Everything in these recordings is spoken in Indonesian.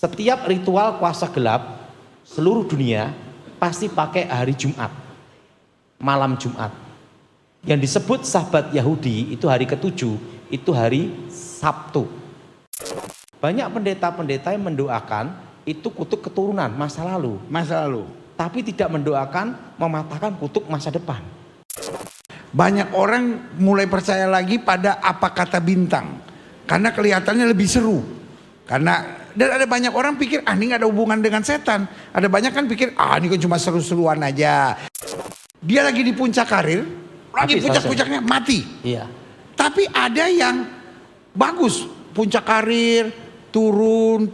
Setiap ritual kuasa gelap seluruh dunia pasti pakai hari Jumat, malam Jumat. Yang disebut sahabat Yahudi itu hari ketujuh, itu hari Sabtu. Banyak pendeta-pendeta yang mendoakan itu kutuk keturunan masa lalu. Tapi tidak mendoakan mematahkan kutuk masa depan. Banyak orang mulai percaya lagi pada apa kata bintang, karena kelihatannya lebih seru. Dan ada banyak orang pikir ini gak ada hubungan dengan setan. Ada banyak kan pikir ini kan cuma seru-seruan aja. Dia lagi di puncak karir, lagi puncak-puncaknya mati. Iya. Tapi ada yang bagus, puncak karir turun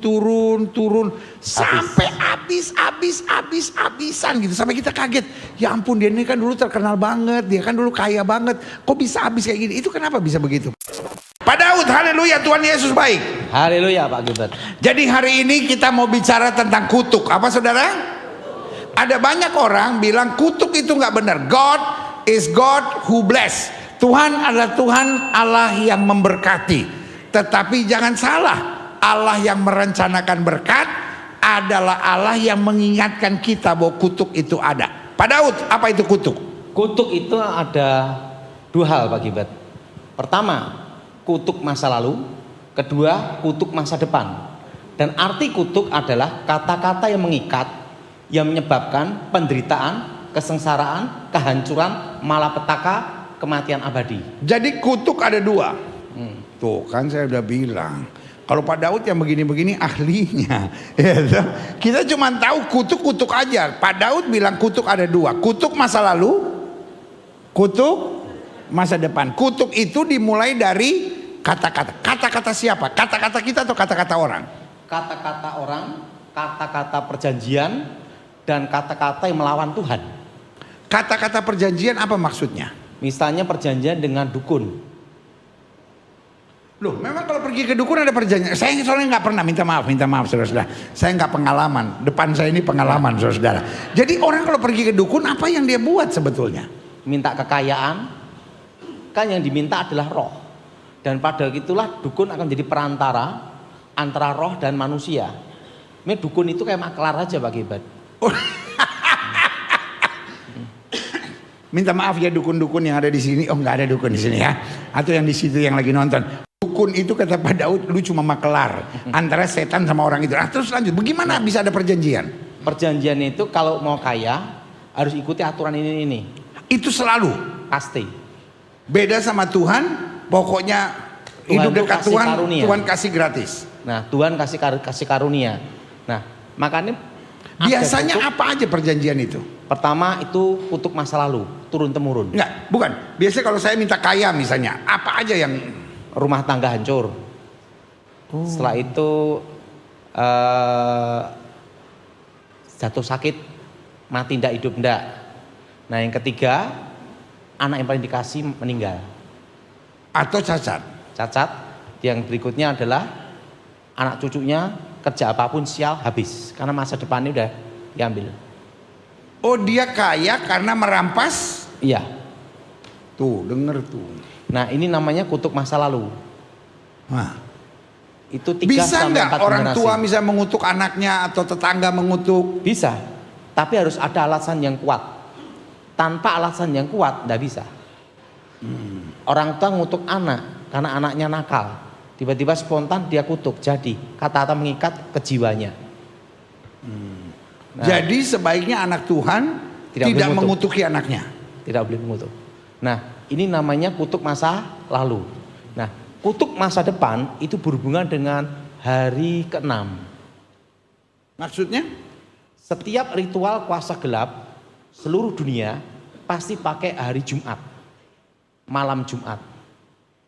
sampai habis-habisan gitu, sampai kita kaget. Ya ampun, dia ini kan dulu terkenal banget, dia kan dulu kaya banget, kok bisa habis kayak gini? Itu kenapa bisa begitu? Pak Daud, haleluya, Tuhan Yesus baik. Haleluya Pak Gilbert. Jadi hari ini kita mau bicara tentang kutuk. Apa saudara? Ada banyak orang bilang kutuk itu nggak benar. God is God who bless. Tuhan adalah Tuhan Allah yang memberkati. Tetapi jangan salah, Allah yang merencanakan berkat adalah Allah yang mengingatkan kita bahwa kutuk itu ada. Pak Daud, apa itu kutuk? Kutuk itu ada dua hal Pak Gilbert. Pertama, kutuk masa lalu. Kedua, kutuk masa depan. Dan arti kutuk adalah kata-kata yang mengikat, yang menyebabkan penderitaan, kesengsaraan, kehancuran, malapetaka, kematian abadi. Jadi kutuk ada dua. Tuh kan saya udah bilang, kalau Pak Daud yang begini-begini ahlinya. Kita cuma tahu kutuk-kutuk aja. Pak Daud bilang kutuk ada dua. Kutuk masa lalu, kutuk masa depan. Kutuk itu dimulai dari kata-kata. Kata-kata siapa? Kata-kata kita atau kata-kata orang? Kata-kata orang, kata-kata perjanjian, dan kata-kata yang melawan Tuhan. Kata-kata perjanjian apa maksudnya? Misalnya perjanjian dengan dukun. Loh, memang kalau pergi ke dukun ada perjanjian. Saya soalnya nggak pernah, minta maaf saudara-saudara. Saya nggak pengalaman. Depan saya ini pengalaman saudara-saudara. Jadi orang kalau pergi ke dukun apa yang dia buat sebetulnya? Minta kekayaan, kan yang diminta adalah roh. Dan pada itulah dukun akan jadi perantara antara roh dan manusia. Ini dukun itu kayak maklar aja Pak Gilbert. Minta maaf ya dukun-dukun yang ada di sini. Oh, nggak ada dukun di sini ya. Atau yang di situ yang lagi nonton. Dukun itu kata Pak Daud, lu cuma maklar antara setan sama orang itu. Terus lanjut, bagaimana bisa ada perjanjian? Perjanjian itu kalau mau kaya harus ikuti aturan ini. Itu selalu Pasti. beda sama Tuhan. Pokoknya hidup dekat Tuhan, karunia. Tuhan kasih gratis. Nah, Tuhan kasih karunia. Nah, makanya biasanya apa aja perjanjian itu? Pertama itu kutuk masa lalu, turun temurun. Enggak, bukan. Biasanya kalau saya minta kaya misalnya, apa aja yang rumah tangga hancur. Setelah itu jatuh sakit, mati ndak hidup ndak. Nah, yang ketiga, anak yang paling dikasih meninggal. Atau cacat. Yang berikutnya adalah anak cucunya kerja apapun sial habis karena masa depannya udah diambil. Oh, dia kaya karena merampas? Iya. Tuh, denger tuh. Nah, ini namanya kutuk masa lalu. Nah, itu 3 bisa sampai 4 nggak orang generasi. tua bisa mengutuk anaknya atau tetangga mengutuk? Bisa, tapi harus ada alasan yang kuat. Tanpa alasan yang kuat nggak bisa. Orang tua ngutuk anak karena anaknya nakal, tiba-tiba spontan dia kutuk, jadi kata-kata mengikat ke jiwanya. Nah, jadi sebaiknya anak Tuhan tidak mengutuki anaknya. Tidak boleh mengutuk. Nah, ini namanya kutuk masa lalu. Nah, kutuk masa depan itu berhubungan dengan hari ke-6. Maksudnya? Setiap ritual kuasa gelap seluruh dunia pasti pakai hari Jumat, malam Jumat.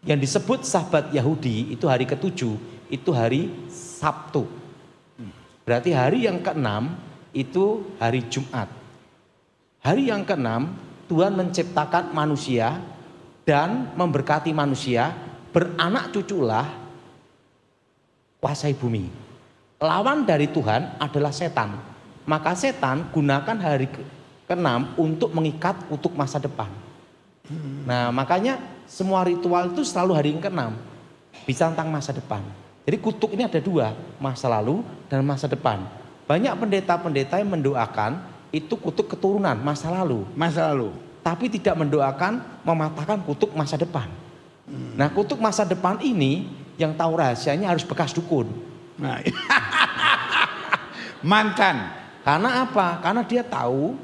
Yang disebut sahabat Yahudi itu hari ketujuh, itu hari Sabtu. Berarti hari yang ke-6 itu hari Jumat. Hari yang ke-6 Tuhan menciptakan manusia dan memberkati manusia, beranak cuculah kuasai bumi. Lawan dari Tuhan adalah setan. Maka setan gunakan hari ke-6 untuk mengikat kutuk masa depan. Nah, makanya semua ritual itu selalu hari yang ke-6 bicara tentang masa depan. Jadi kutuk ini ada dua, masa lalu dan masa depan. Banyak pendeta-pendeta yang mendoakan itu kutuk keturunan masa lalu. Masa lalu. Tapi tidak mendoakan mematahkan kutuk masa depan. Nah kutuk masa depan ini yang tahu rahasianya harus bekas dukun. Nah, mantan. Karena apa? Karena dia tahu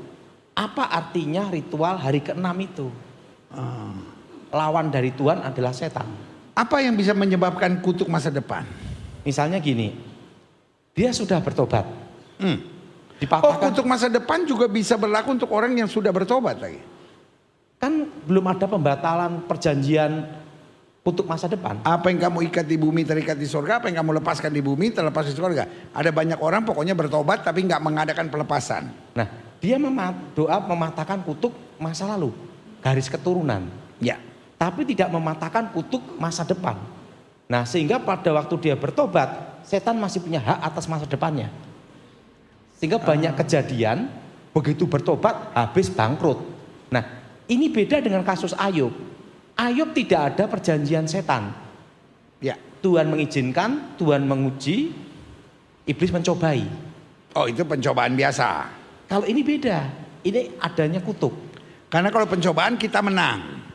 apa artinya ritual hari ke-6 itu. Lawan dari Tuhan adalah setan. Apa yang bisa menyebabkan kutuk masa depan? Misalnya gini, dia sudah bertobat. Oh, Dipatahkan, kutuk masa depan juga bisa berlaku untuk orang yang sudah bertobat lagi. kan belum ada pembatalan perjanjian kutuk masa depan. Apa yang kamu ikat di bumi terikat di surga, apa yang kamu lepaskan di bumi terlepas di surga. Ada banyak orang pokoknya bertobat tapi nggak mengadakan pelepasan. Nah, dia doa mematahkan kutuk masa lalu, garis keturunan. Ya. Tapi tidak mematahkan kutuk masa depan. Nah, sehingga pada waktu dia bertobat, setan masih punya hak atas masa depannya. Sehingga banyak kejadian begitu bertobat habis bangkrut. Nah, ini beda dengan kasus Ayub. Ayub tidak ada perjanjian setan. Ya. Tuhan mengizinkan, Tuhan menguji, iblis mencobai. Oh, itu pencobaan biasa. Kalau ini beda, ini adanya kutuk. Karena kalau pencobaan kita menang.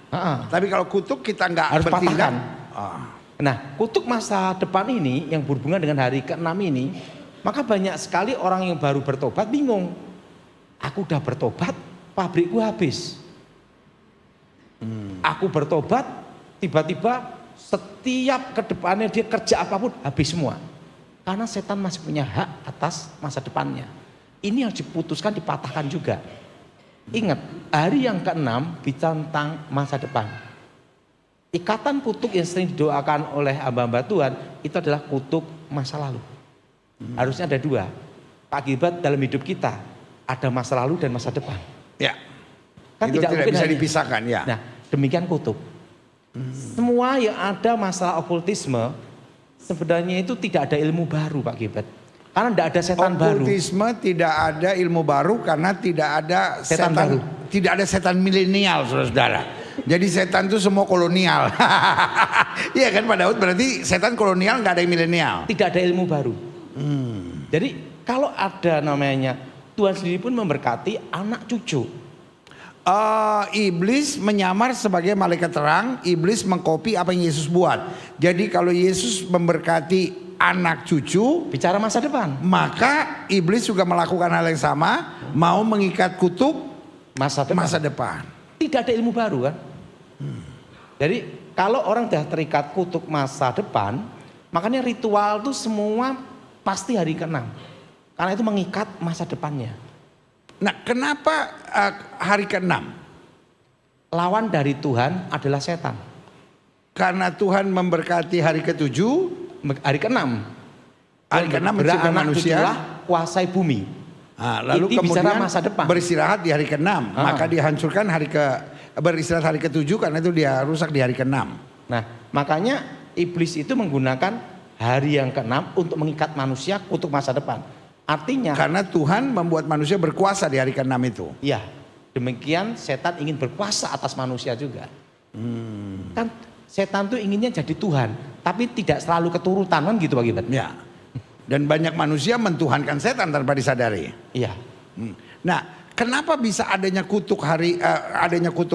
Tapi kalau kutuk kita nggak Harus bertindak. patahkan. Nah, kutuk masa depan ini yang berhubungan dengan hari ke-6 ini, maka banyak sekali orang yang baru bertobat bingung. Aku udah bertobat, pabrikku habis. Aku bertobat, tiba-tiba setiap kedepannya dia kerja apapun habis semua. Karena setan masih punya hak atas masa depannya. Ini harus diputuskan, dipatahkan juga. Ingat, hari yang ke-6 bicara tentang masa depan. Ikatan kutuk yang sering didoakan oleh hamba-hamba Tuhan itu adalah kutuk masa lalu. Harusnya ada dua. Akibat dalam hidup kita ada masa lalu dan masa depan. Ya. Kan Itu tidak bisa hanya- dipisahkan ya. Nah, demikian kutuk. Semua yang ada masalah okultisme sebenarnya itu tidak ada ilmu baru, Pak Gilbert. Karena tidak ada setan baru. Okultisme tidak ada ilmu baru karena tidak ada Setan baru. Tidak ada setan milenial, saudara-saudara. Jadi setan itu semua kolonial. Iya kan Pak Daud, berarti setan kolonial nggak ada yang milenial. Tidak ada ilmu baru. Jadi kalau ada namanya, Tuhan sendiri pun memberkati anak cucu. Iblis menyamar sebagai malaikat terang, iblis mengkopi apa yang Yesus buat. Jadi kalau Yesus memberkati anak cucu, Bicara masa depan. maka iblis juga melakukan hal yang sama, mau mengikat kutuk Masa depan. masa depan. Tidak ada ilmu baru kan. Jadi kalau orang sudah terikat kutuk masa depan, makanya ritual itu semua pasti hari ke-6. Karena itu mengikat masa depannya. Nah, kenapa hari ke-6? Lawan dari Tuhan adalah setan. Karena Tuhan memberkati hari ke-7, Hari ke-6. hari ke-6 menciptakan Beranak manusia. cuculah kuasai bumi. Lalu Ini bicara kemudian masa depan. beristirahat di hari ke-6, maka dihancurkan beristirahat hari ke-7 karena itu dia rusak di hari ke-6. Nah, makanya iblis itu menggunakan hari yang ke-6 untuk mengikat manusia kutuk masa depan. Artinya, Karena Tuhan membuat manusia berkuasa di hari ke-6 itu. ya, demikian setan ingin berkuasa atas manusia juga. Kan setan tuh inginnya jadi Tuhan, tapi tidak selalu keturutan kan gitu Pak Gilbert. Ya. Dan banyak manusia mentuhankan setan tanpa disadari. Iya. Nah, kenapa bisa adanya kutuk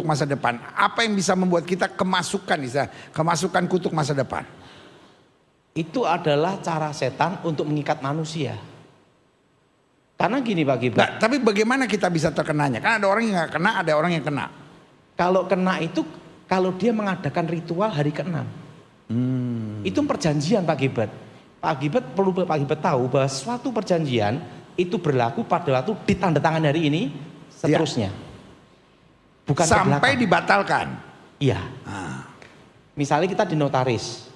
masa depan? Apa yang bisa membuat kita kemasukan kutuk masa depan? Itu adalah cara setan untuk mengikat manusia. Karena gini Pak Gilbert, Nah, tapi bagaimana kita bisa terkenanya? Kan ada orang yang nggak kena, ada orang yang kena. kalau kena itu kalau dia mengadakan ritual hari ke-6. Itu perjanjian Pak Gilbert. Pak Gilbert perlu Pak Gilbert tahu bahwa suatu perjanjian itu berlaku pada waktu ditandatangan hari ini seterusnya. Bukan ke Sampai belakang. dibatalkan. Iya. Misalnya kita di notaris.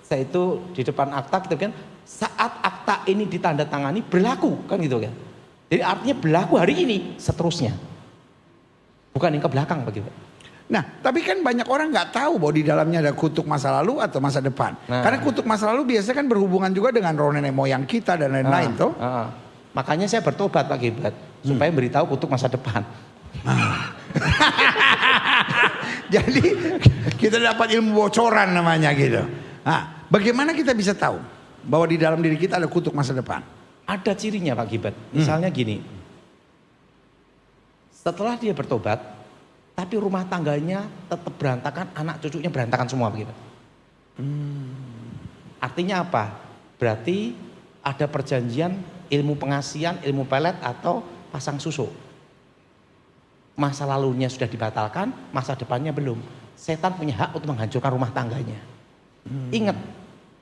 Saya itu di depan akta kita kan saat akta ini ditandatangani berlaku kan gitu kan. Jadi artinya berlaku hari ini seterusnya. Bukan yang ke belakang Pak Gilbert. Nah, tapi kan banyak orang nggak tahu bahwa di dalamnya ada kutuk masa lalu atau masa depan. Nah. Karena kutuk masa lalu biasanya kan berhubungan juga dengan roh nenek moyang kita dan lain-lain tuh. Makanya saya bertobat Pak Gilbert supaya beritahu kutuk masa depan. Jadi kita dapat ilmu bocoran namanya gitu. Nah, bagaimana kita bisa tahu? bahwa di dalam diri kita ada kutuk masa depan? Ada cirinya Pak Gibert. Misalnya gini, setelah dia bertobat, tapi rumah tangganya tetap berantakan, anak cucunya berantakan semua Pak Gibert. Artinya apa? Berarti ada perjanjian ilmu pengasihan, ilmu pelet atau pasang susuk. Masa lalunya sudah dibatalkan, masa depannya belum. Setan punya hak untuk menghancurkan rumah tangganya. Ingat,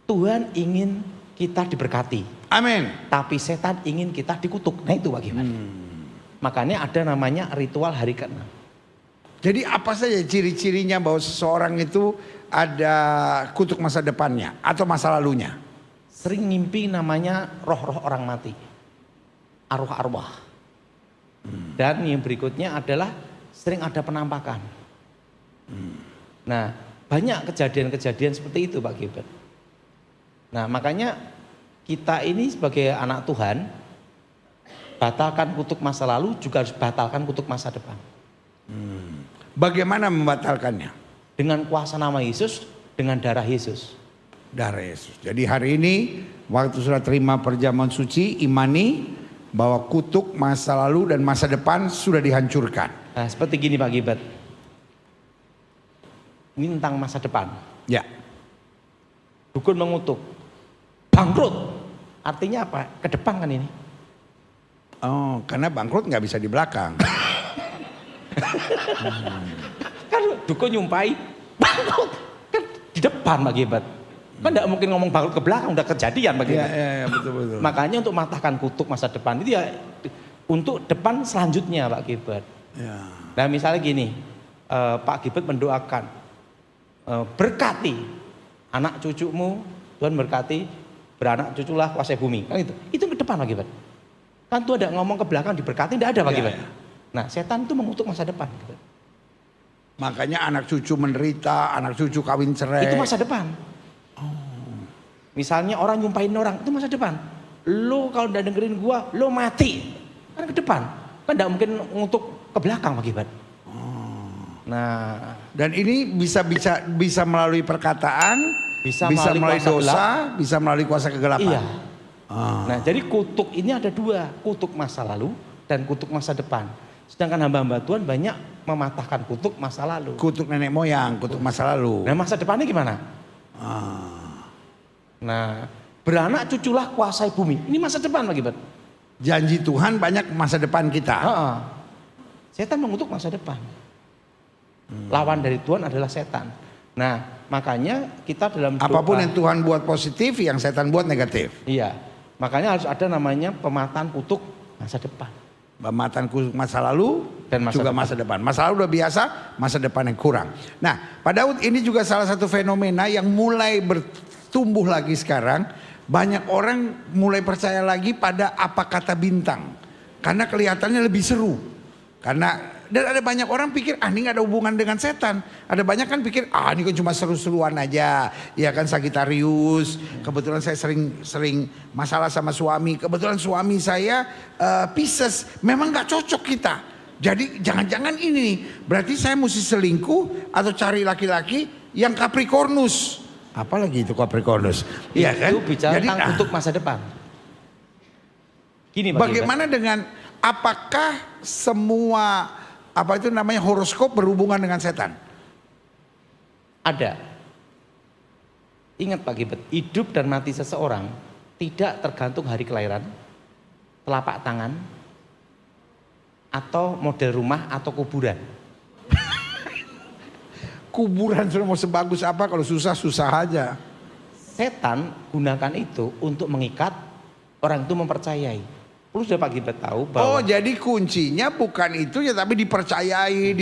Tuhan ingin kita diberkati. Amin. Tapi setan ingin kita dikutuk. Nah itu bagaimana? Makanya ada namanya ritual hari ke-6. Jadi apa saja ciri-cirinya bahwa seseorang itu ada kutuk masa depannya atau masa lalunya? Sering ngimpi namanya roh-roh orang mati. Arwah-arwah. Dan yang berikutnya adalah sering ada penampakan. Nah, banyak kejadian-kejadian seperti itu Pak Gilbert. Nah, makanya kita ini sebagai anak Tuhan, batalkan kutuk masa lalu juga harus batalkan kutuk masa depan. Bagaimana membatalkannya? Dengan kuasa nama Yesus, dengan darah Yesus. Darah Yesus. Jadi hari ini waktu sudah terima perjamuan suci, imani bahwa kutuk masa lalu dan masa depan sudah dihancurkan. Nah, seperti gini Pak Gilbert. Ini tentang masa depan. Ya. Dukun mengutuk. Bangkrut. Artinya apa? Ke depan kan ini. Oh, karena bangkrut nggak bisa di belakang. Kan dukun nyumpai bangkrut. Kan di depan Pak Gilbert. Kan tidak mungkin ngomong bangkrut ke belakang, udah kejadian Pak Gilbert. Ya, betul. Makanya untuk matahkan kutuk masa depan itu ya untuk depan selanjutnya Pak Gilbert. Ya. Nah misalnya gini, Pak Gilbert mendoakan, berkati anak cucumu, Tuhan berkati, beranak cuculah kuasai bumi. Kan itu ke depan Pak Gilbert. Kan Tuhan tidak ngomong ke belakang diberkati, tidak ada Pak Gilbert. Nah setan itu mengutuk masa depan. Makanya anak cucu menderita, anak cucu kawin cerai. Itu masa depan. Misalnya orang nyumpahin orang, itu masa depan. Lo kalau udah dengerin gua, lo mati. Kan ke depan. Kan tidak mungkin untuk ke belakang Pak Gilbert. Nah, dan ini bisa melalui perkataan, bisa melalui dosa, bisa melalui kuasa kegelapan. Iya. Nah, jadi kutuk ini ada dua, kutuk masa lalu dan kutuk masa depan. Sedangkan hamba-hamba Tuhan banyak mematahkan kutuk masa lalu. Kutuk nenek moyang, kutuk masa lalu. Nah, masa depannya gimana? Nah, beranak cuculah kuasai bumi. Ini masa depan Pak Gilbert. Janji Tuhan banyak masa depan kita. Setan mengutuk masa depan. Lawan dari Tuhan adalah setan. Nah, makanya kita dalam doa, apapun yang Tuhan buat positif, yang setan buat negatif. Iya, makanya harus ada namanya pemataan kutuk masa depan. Pemataan kutuk masa lalu dan masa depan. Masa lalu udah biasa, masa depan yang kurang. Nah, Pak Daud, ini juga salah satu fenomena yang mulai bertumbuh lagi sekarang. Banyak orang mulai percaya lagi pada apa kata bintang. Karena kelihatannya lebih seru. Dan ada banyak orang pikir, ini gak ada hubungan dengan setan. Ada banyak kan pikir, ini kan cuma seru-seruan aja. Ya kan Sagittarius, kebetulan saya sering masalah sama suami. Kebetulan suami saya Pisces, memang gak cocok kita. Jadi jangan-jangan ini nih, berarti saya mesti selingkuh atau cari laki-laki yang Capricornus. Apalagi itu Capricornus? Iya kan? Itu bicara tentang kutuk masa depan. Gini, bagaimana dengan apakah semua horoskop berhubungan dengan setan? Ada. Ingat Pak Gilbert, hidup dan mati seseorang tidak tergantung hari kelahiran, telapak tangan, atau model rumah atau kuburan. Kuburan sudah mau sebagus apa, kalau susah aja. Setan gunakan itu untuk mengikat orang itu mempercayai. Perlu sudah Pak Gilbert tahu bahwa jadi kuncinya bukan itu ya, tapi dipercayai,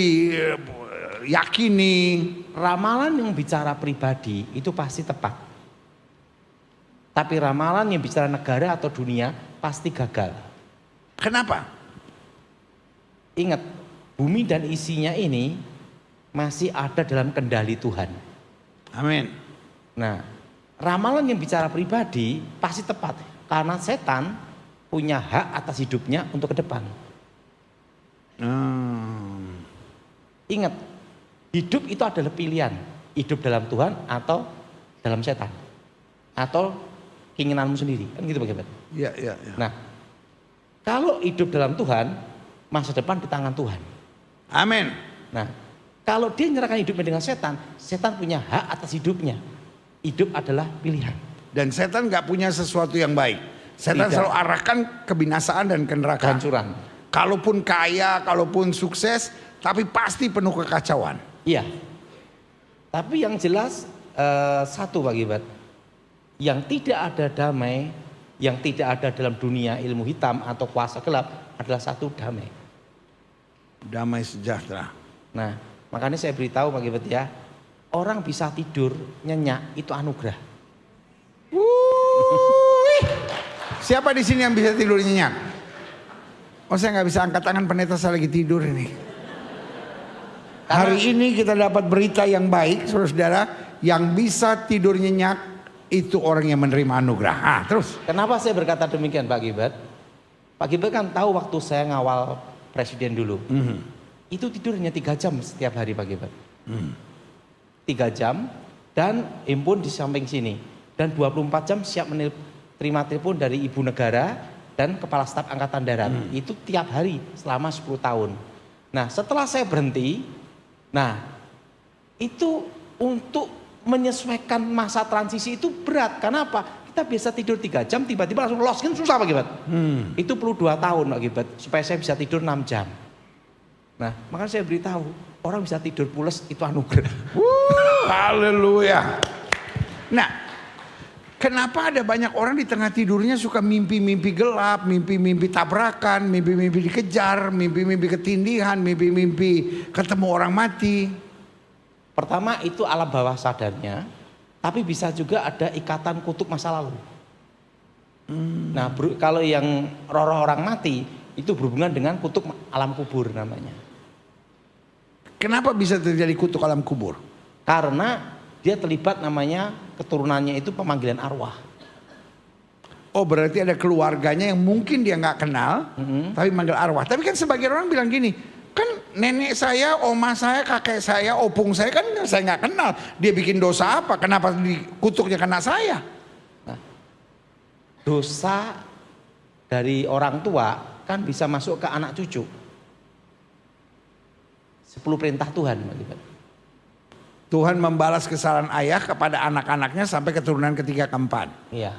diyakini. Ramalan yang bicara pribadi itu pasti tepat. Tapi ramalan yang bicara negara atau dunia pasti gagal. Kenapa? Ingat, bumi dan isinya ini masih ada dalam kendali Tuhan. Amin. Nah, ramalan yang bicara pribadi pasti tepat. Karena setan punya hak atas hidupnya untuk ke depan. Ingat, hidup itu adalah pilihan. Hidup dalam Tuhan atau dalam setan. Atau keinginanmu sendiri. Kan gitu Pak Gilbert. Iya, iya, iya. Nah, kalau hidup dalam Tuhan, masa depan di tangan Tuhan. Amin. Nah, kalau dia menyerahkan hidupnya dengan setan, setan punya hak atas hidupnya. Hidup adalah pilihan. Dan setan nggak punya sesuatu yang baik. Setan Tidak. selalu arahkan kebinasaan dan ke neraka. Kehancuran. Kalaupun kaya, kalaupun sukses, tapi pasti penuh kekacauan. Iya. Tapi yang jelas satu Pak Gilbert, yang tidak ada damai, yang tidak ada dalam dunia ilmu hitam atau kuasa gelap adalah satu damai. Damai sejahtera. Nah, makanya saya beritahu Pak Gilbert ya, orang bisa tidur nyenyak itu anugerah. Siapa di sini yang bisa tidur nyenyak? Oh, saya nggak bisa angkat tangan, pendeta saya lagi tidur ini. Hari ini kita dapat berita yang baik, saudara-saudara, yang bisa tidur nyenyak itu orang yang menerima anugerah. Terus. Kenapa saya berkata demikian Pak Gilbert? Pak Gilbert kan tahu waktu saya ngawal presiden dulu. Itu tidur hanya 3 jam setiap hari Pak Gilbert. 3 jam dan himpun di samping sini. Dan 24 jam siap menerima telepon dari ibu negara dan kepala staf angkatan darat. Itu tiap hari selama 10 tahun. Nah, setelah saya berhenti, nah itu untuk menyesuaikan masa transisi itu berat. Karena apa? Kita biasa tidur 3 jam tiba-tiba langsung lost, kan susah Pak Gilbert. Itu perlu 2 tahun Pak Gilbert supaya saya bisa tidur 6 jam. Nah, makanya saya beritahu, orang bisa tidur pules itu anugerah. Haleluya. Nah, kenapa ada banyak orang di tengah tidurnya suka mimpi-mimpi gelap, mimpi-mimpi tabrakan, mimpi-mimpi dikejar, mimpi-mimpi ketindihan, mimpi-mimpi ketemu orang mati? Pertama itu alam bawah sadarnya, tapi bisa juga ada ikatan kutuk masa lalu. Nah, kalau yang roh-roh orang mati itu berhubungan dengan kutuk alam kubur namanya. Kenapa bisa terjadi kutuk alam kubur? Karena dia terlibat namanya keturunannya itu pemanggilan arwah. Oh, berarti ada keluarganya yang mungkin dia nggak kenal, tapi manggil arwah. Tapi kan sebagian orang bilang gini, kan nenek saya, oma saya, kakek saya, opung saya kan saya nggak kenal. Dia bikin dosa apa? Kenapa kutuknya kena saya? Nah, dosa dari orang tua kan bisa masuk ke anak cucu. 10 perintah Tuhan. Tuhan membalas kesalahan ayah kepada anak-anaknya sampai keturunan ketiga keempat. Iya.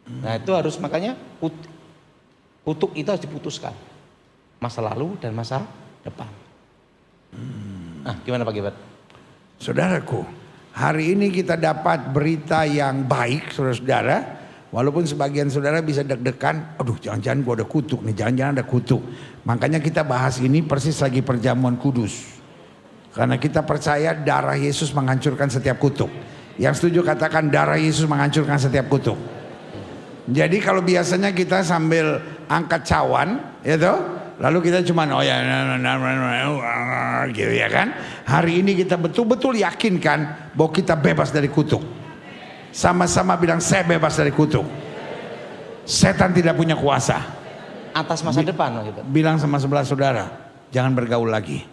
Nah itu harus makanya kutuk itu harus diputuskan. Masa lalu dan masa depan. Nah gimana Pak Gilbert? Saudaraku, hari ini kita dapat berita yang baik saudara-saudara. Walaupun sebagian saudara bisa deg-degan, aduh jangan-jangan gua ada kutuk nih, jangan-jangan ada kutuk. Makanya kita bahas ini persis lagi perjamuan kudus. Karena kita percaya darah Yesus menghancurkan setiap kutuk. Yang setuju katakan darah Yesus menghancurkan setiap kutuk. Jadi kalau biasanya kita sambil angkat cawan, ya toh, lalu kita cuma oh ya, gitu ya kan. Hari ini kita betul-betul yakinkan bahwa kita bebas dari kutuk. Sama-sama bilang saya bebas dari kutuk. Setan tidak punya kuasa atas masa depan gitu. Bilang sama sebelah saudara, jangan bergaul lagi.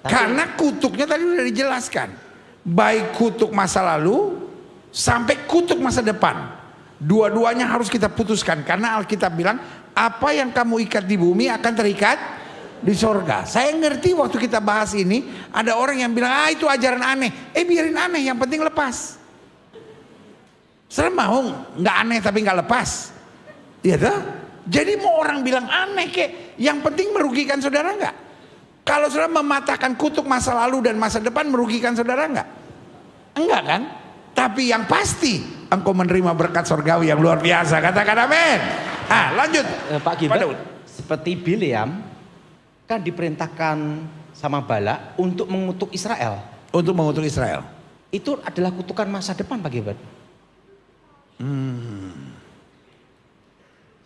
Karena kutuknya tadi sudah dijelaskan. Baik kutuk masa lalu sampai kutuk masa depan. Dua-duanya harus kita putuskan. Karena Alkitab bilang, apa yang kamu ikat di bumi akan terikat di sorga. Saya ngerti waktu kita bahas ini, ada orang yang bilang, itu ajaran aneh. Biarin aneh, yang penting lepas. Saya mau nggak aneh tapi nggak lepas, ya toh? Jadi mau orang bilang aneh kek, yang penting merugikan saudara nggak? Kalau saudara mematahkan kutuk masa lalu dan masa depan merugikan saudara nggak? Enggak kan? Tapi yang pasti engkau menerima berkat surgawi yang luar biasa. Katakan amin. Lanjut. Pak Gilbert, seperti Bileam kan diperintahkan sama Balak untuk mengutuk Israel. Untuk mengutuk Israel. Itu adalah kutukan masa depan Pak Gilbert.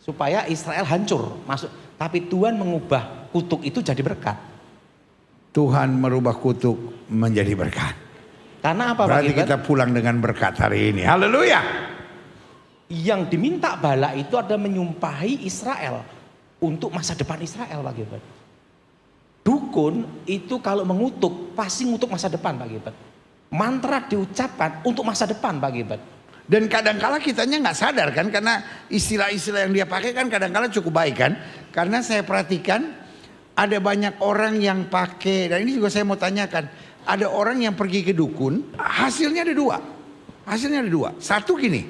Supaya Israel hancur masuk. Tapi Tuhan mengubah kutuk itu jadi berkat. Tuhan merubah kutuk menjadi berkat. Karena apa Berarti Pak Gilbert? kita pulang dengan berkat hari ini. Haleluya. Yang diminta Balak itu adalah menyumpahi Israel untuk masa depan Israel Pak Gilbert. Dukun itu kalau mengutuk pasti ngutuk masa depan Pak Gilbert. Mantra diucapkan untuk masa depan Pak Gilbert. Dan kadangkala kitanya nggak sadar kan, karena istilah-istilah yang dia pakai kan kadangkala cukup baik kan. Karena saya perhatikan ada banyak orang yang pakai, dan ini juga saya mau tanyakan, ada orang yang pergi ke dukun, hasilnya ada dua. Hasilnya ada dua. Satu gini,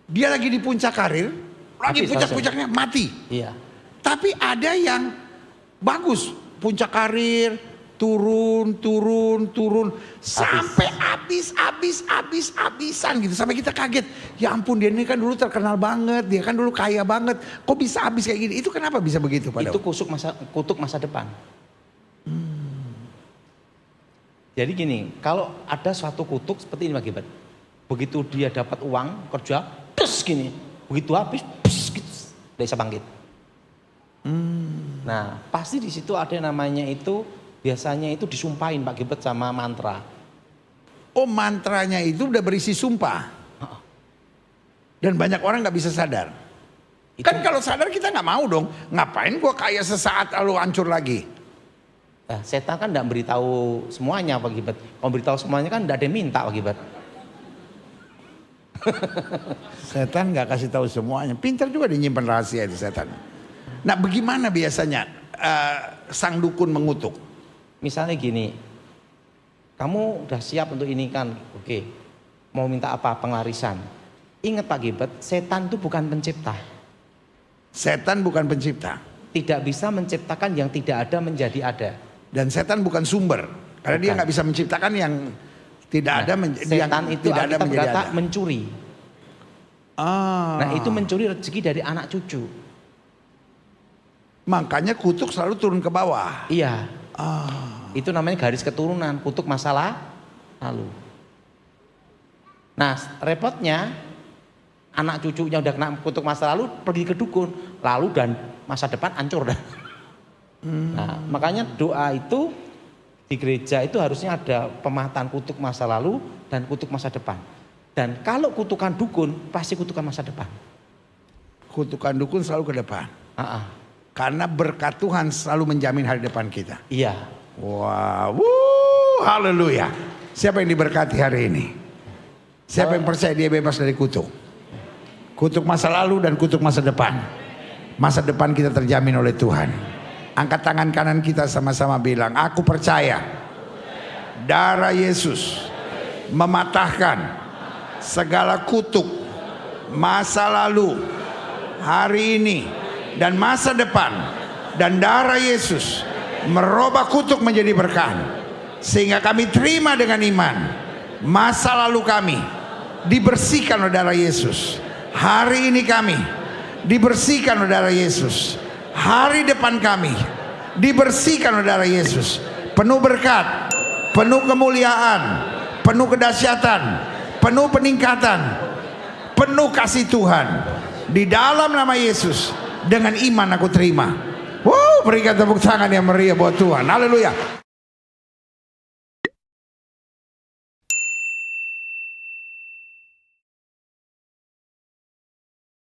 dia lagi di puncak karir, lagi puncak-puncaknya mati. Iya. Tapi ada yang bagus, puncak karir, turun sampai habisan gitu, sampai kita kaget. Ya ampun, dia ini kan dulu terkenal banget, dia kan dulu kaya banget, kok bisa habis kayak gini? Itu kenapa bisa begitu Pak? Itu kutuk masa depan. Jadi gini, kalau ada suatu kutuk seperti ini Pak Gilbert, begitu dia dapat uang kerja, terus gini, begitu habis, gitu, dia bisa bangkit. Nah, pasti di situ ada namanya itu, biasanya itu disumpahin Pak Gilbert sama mantra. Oh, mantranya itu udah berisi sumpah. Dan banyak orang nggak bisa sadar. Kan kalau sadar kita nggak mau dong. Ngapain gua kaya sesaat lalu hancur lagi? Nah, setan kan nggak beritahu semuanya Pak Gilbert. Kalau beritahu semuanya kan nggak ada yang minta Pak Gilbert. Setan nggak kasih tahu semuanya. Pintar juga dia nyimpen rahasia itu setan. Nah, bagaimana biasanya sang dukun mengutuk? Misalnya gini, kamu udah siap untuk ini kan, oke, mau minta apa? Penglarisan. Ingat Pak Gilbert, setan itu bukan pencipta. Setan bukan pencipta. Tidak bisa menciptakan yang tidak ada menjadi ada. Dan setan bukan sumber, karena dia nggak bisa menciptakan yang tidak ada setan itu tidak ada menjadi ada. Mencuri. Nah, itu mencuri rezeki dari anak cucu. Makanya kutuk selalu turun ke bawah. Iya. Itu namanya garis keturunan, kutuk masalah lalu. Nah, repotnya anak cucunya udah kena kutuk masa lalu, pergi ke dukun, lalu dan masa depan hancur dah. Nah, makanya doa itu di gereja itu harusnya ada pemahaman kutuk masa lalu dan kutuk masa depan. Dan kalau kutukan dukun pasti kutukan masa depan. Kutukan dukun selalu ke depan. Karena berkat Tuhan selalu menjamin hari depan kita. Iya. Wow, haleluya. Siapa yang diberkati hari ini? Siapa yang percaya dia bebas dari kutuk? Kutuk masa lalu dan kutuk masa depan. Masa depan kita terjamin oleh Tuhan. Angkat tangan kanan kita sama-sama bilang, aku percaya darah Yesus mematahkan segala kutuk masa lalu, hari ini, dan masa depan. Dan darah Yesus merubah kutuk menjadi berkah, sehingga kami terima dengan iman masa lalu kami dibersihkan oleh darah Yesus. Hari ini kami dibersihkan oleh darah Yesus. Hari depan kami dibersihkan oleh darah Yesus. Penuh berkat, penuh kemuliaan, penuh kedahsyatan, penuh peningkatan, penuh kasih Tuhan. Di dalam nama Yesus, dengan iman aku terima. Berikan tepuk tangan yang meriah buat Tuhan. Haleluya.